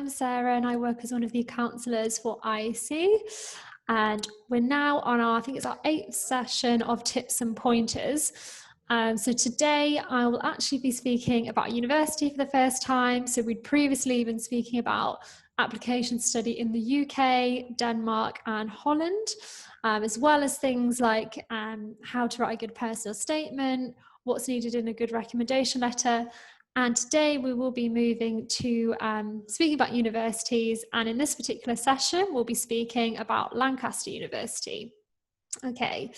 I'm Sarah and I work as one of the counsellors for IEC, and we're now on I think it's our 8th session of Tips and Pointers. So today I will actually be speaking about university for the first time. So we'd previously been speaking about application study in the UK, Denmark and Holland, as well as things like how to write a good personal statement, what's needed in a good recommendation letter. And today we will be moving to speaking about universities, and in this particular session we'll be speaking about Lancaster University. Okay,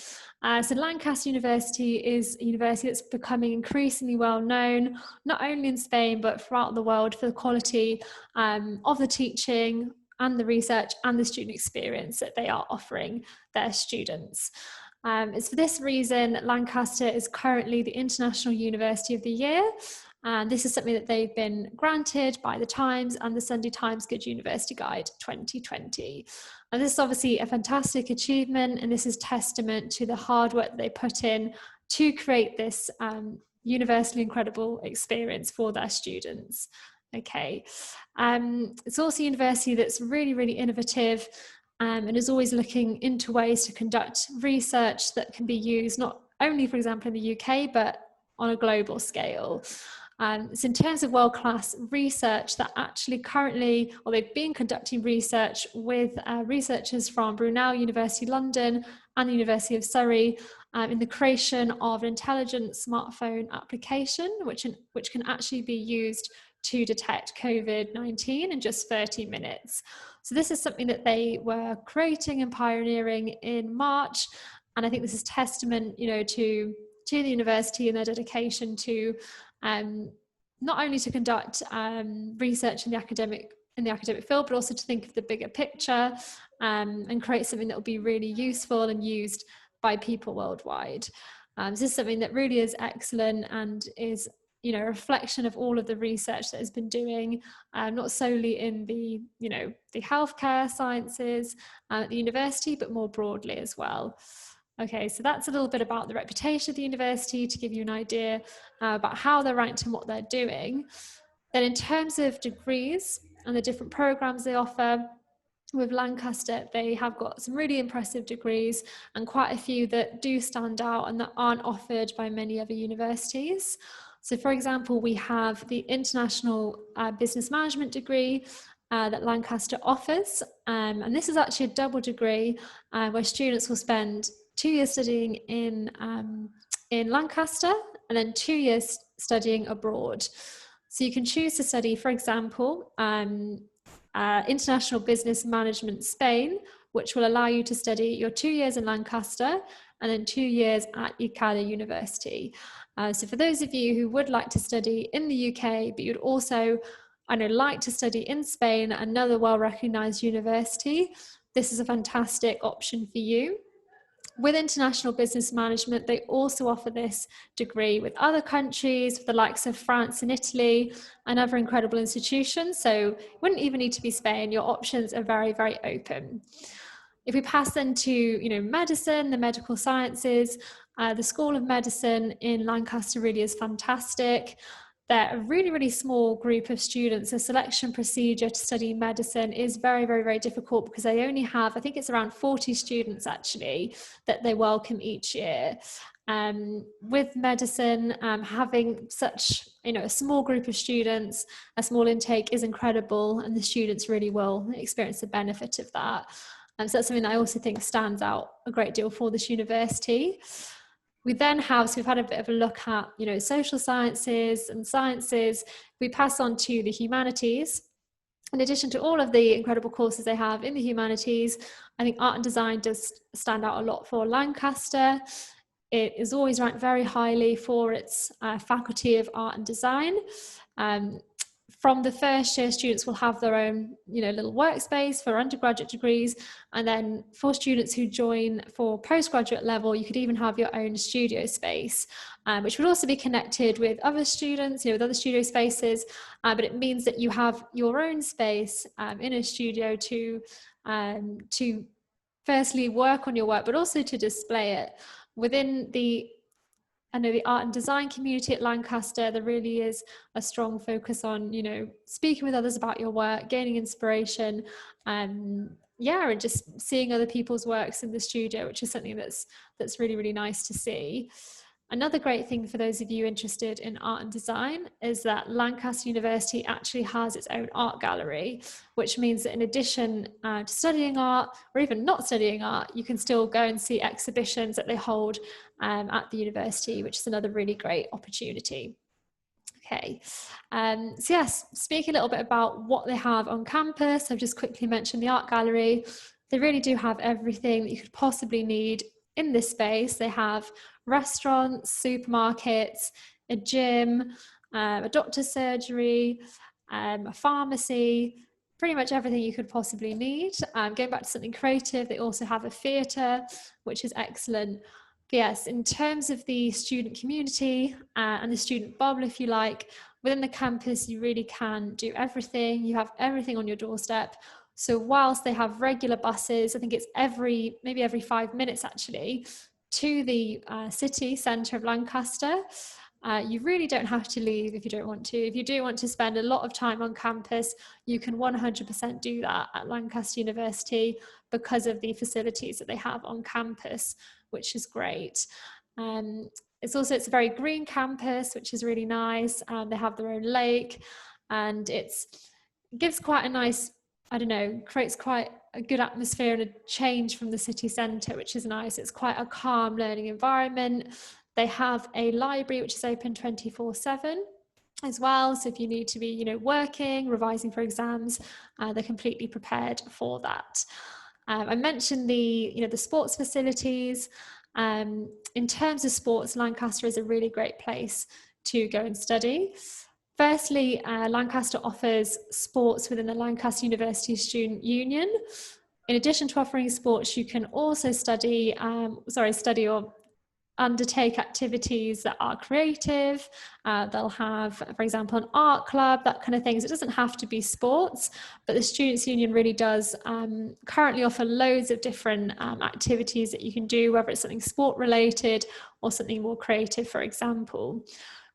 so Lancaster University is a university that's becoming increasingly well known, not only in Spain but throughout the world, for the quality of the teaching and the research and the student experience that they are offering their students. It's for this reason that Lancaster is currently the International University of the Year. And this is something that they've been granted by the Times and the Sunday Times Good University Guide 2020. And this is obviously a fantastic achievement, and this is testament to the hard work that they put in to create this universally incredible experience for their students. Okay, it's also a university that's really, really innovative and is always looking into ways to conduct research that can be used not only, for example, in the UK, but on a global scale. So in terms of world-class research that actually currently, or they've been conducting research with researchers from Brunel University London and the University of Surrey in the creation of an intelligent smartphone application which can actually be used to detect COVID-19 in just 30 minutes. So this is something that they were creating and pioneering in March, and I think this is testament, to the university and their dedication to not only to conduct research in the academic field, but also to think of the bigger picture and create something that will be really useful and used by people worldwide. This is something that really is excellent and is a reflection of all of the research that has been doing, not solely in the healthcare sciences at the university, but more broadly as well. Okay, so that's a little bit about the reputation of the university to give you an idea about how they're ranked and what they're doing. Then in terms of degrees and the different programs they offer, with Lancaster, they have got some really impressive degrees and quite a few that do stand out and that aren't offered by many other universities. So for example, we have the International Business Management degree that Lancaster offers. And this is actually a double degree where students will spend 2 years studying in Lancaster and then 2 years studying abroad. So you can choose to study, for example, International Business Management Spain, which will allow you to study your 2 years in Lancaster and then 2 years at IEC University. So for those of you who would like to study in the UK, but you'd also like to study in Spain, another well-recognized university, this is a fantastic option for you. With International Business Management, they also offer this degree with other countries, with the likes of France and Italy and other incredible institutions. So it wouldn't even need to be Spain. Your options are very, very open. If we pass then to medicine, the medical sciences, the School of Medicine in Lancaster really is fantastic. They're a really, really small group of students. The selection procedure to study medicine is very, very, very difficult because they only have, I think it's around 40 students actually that they welcome each year. With medicine, having such a small group of students, a small intake is incredible, and the students really will experience the benefit of that. So that's something that I also think stands out a great deal for this university. We then have, so we've had a bit of a look at, social sciences and sciences. We pass on to the humanities. In addition to all of the incredible courses they have in the humanities, I think art and design does stand out a lot for Lancaster. It is always ranked very highly for its faculty of art and design. From the first year, students will have their own, little workspace for undergraduate degrees. And then for students who join for postgraduate level, you could even have your own studio space, which would also be connected with other students, with other studio spaces. But it means that you have your own space in a studio to firstly work on your work, but also to display it. Within the I know the art and design community at Lancaster, there really is a strong focus on, speaking with others about your work, gaining inspiration, and just seeing other people's works in the studio, which is something that's really, really nice to see. Another great thing for those of you interested in art and design is that Lancaster University actually has its own art gallery, which means that in addition to studying art, or even not studying art, you can still go and see exhibitions that they hold at the university, which is another really great opportunity. Okay, so yes, speak a little bit about what they have on campus. I've just quickly mentioned the art gallery. They really do have everything that you could possibly need in this space. They have restaurants, supermarkets, a gym, a doctor's surgery, a pharmacy, pretty much everything you could possibly need. Going back to something creative, they also have a theatre, which is excellent. But yes, in terms of the student community and the student bubble, if you like, within the campus, you really can do everything. You have everything on your doorstep. So whilst they have regular buses, I think it's maybe every 5 minutes actually, to the city centre of Lancaster, you really don't have to leave if you don't want to. If you do want to spend a lot of time on campus, you can 100% do that at Lancaster University because of the facilities that they have on campus, which is great. It's a very green campus, which is really nice. They have their own lake, and it gives quite a nice, creates quite a good atmosphere and a change from the city centre, which is nice. It's quite a calm learning environment. They have a library which is open 24/7 as well. So if you need to be, working, revising for exams, they're completely prepared for that. I mentioned the sports facilities. In terms of sports, Lancaster is a really great place to go and study. Firstly, Lancaster offers sports within the Lancaster University Student Union. In addition to offering sports, you can also study or undertake activities that are creative. They'll have, for example, an art club, that kind of thing. So it doesn't have to be sports, but the Students' Union really does currently offer loads of different activities that you can do, whether it's something sport related or something more creative, for example.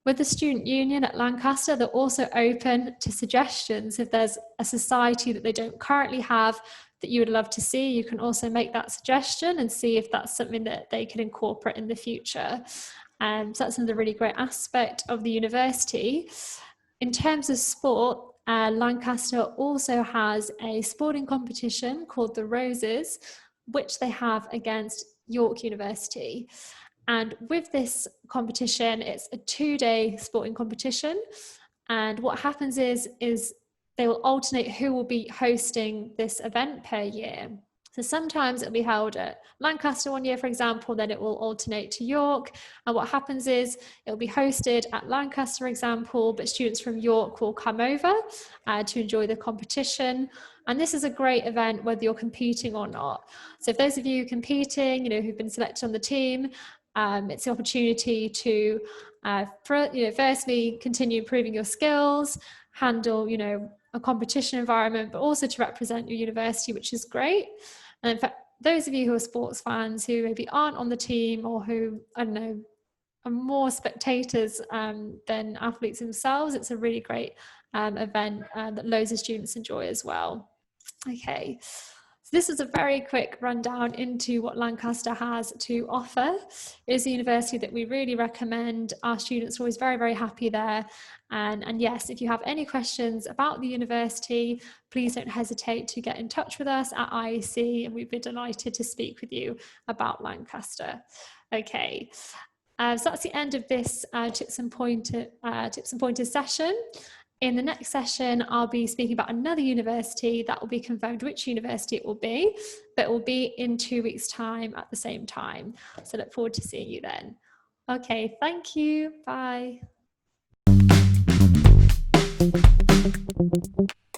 With the Student Union at Lancaster, they're also open to suggestions. If there's a society that they don't currently have that you would love to see, you can also make that suggestion and see if that's something that they can incorporate in the future. So that's another really great aspect of the university. In terms of sport, Lancaster also has a sporting competition called the Roses, which they have against York University. And with this competition, it's a 2-day sporting competition. And what happens is they will alternate who will be hosting this event per year. So sometimes it'll be held at Lancaster one year, for example, then it will alternate to York. And what happens is it'll be hosted at Lancaster, for example, but students from York will come over to enjoy the competition. And this is a great event whether you're competing or not. So if those of you competing, who've been selected on the team, it's the opportunity to, firstly, continue improving your skills, handle, a competition environment, but also to represent your university, which is great. And in fact, those of you who are sports fans who maybe aren't on the team or who, are more spectators than athletes themselves, it's a really great event that loads of students enjoy as well. Okay. So this is a very quick rundown into what Lancaster has to offer. It is a university that we really recommend. Our students are always very, very happy there. And yes, if you have any questions about the university, please don't hesitate to get in touch with us at IEC, and we'd be delighted to speak with you about Lancaster. Okay, so that's the end of this tips and pointers session. In the next session, I'll be speaking about another university. That will be confirmed which university it will be, but it will be in 2 weeks' time at the same time. So look forward to seeing you then. Okay, thank you. Bye.